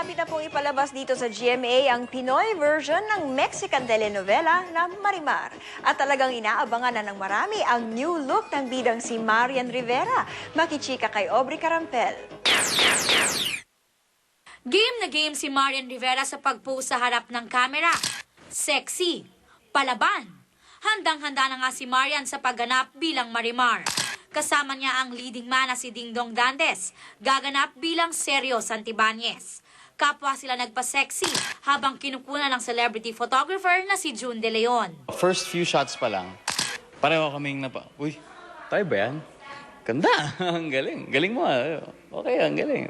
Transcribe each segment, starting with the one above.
Malapit na pong ipalabas dito sa GMA ang Pinoy version ng Mexican telenovela na Marimar. At talagang inaabangan na ng marami ang new look ng bidang si Marian Rivera. Makichika kay Aubrey Carampel. Game na game si Marian Rivera sa pag-pose sa harap ng kamera. Sexy, palaban. Handang-handa na nga si Marian sa pagganap bilang Marimar. Kasama niya ang leading man na si Dingdong Dantes, gaganap bilang Sergio Santibáñez. Kapwa sila nagpa-sexy habang kinukunan ng celebrity photographer na si June De Leon. First few shots pa lang, pareho kaming uy, tayo ba yan? Ganda, ang galing. Galing mo Okay, ang galing.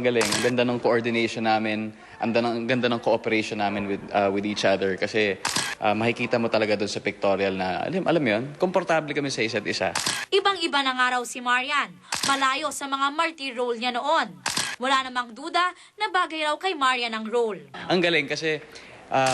Galing. Ang ganda ng coordination namin, ang ganda ng cooperation namin with each other kasi makikita mo talaga doon sa pictorial na, alam mo yun, komportable kami sa isa't isa. Ibang-iba na nga raw si Marian, malayo sa mga martyr role niya noon. Wala namang duda na bagay raw kay Marian ang role. Ang galing kasi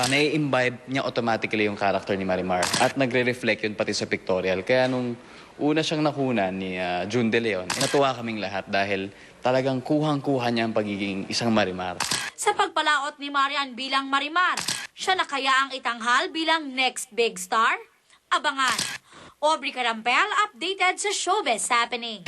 nai-imbibe niya automatically yung character ni Marimar at nagre-reflect yun pati sa pictorial. Kaya nung una siyang nakunan ni June De Leon, natuwa kaming lahat dahil talagang kuhang-kuha niya ang pagiging isang Marimar. Sa pagpalaot ni Marian bilang Marimar, siya na kaya ang itanghal bilang next big star? Abangan! Aubrey Carampel, updated sa Showbiz Happening.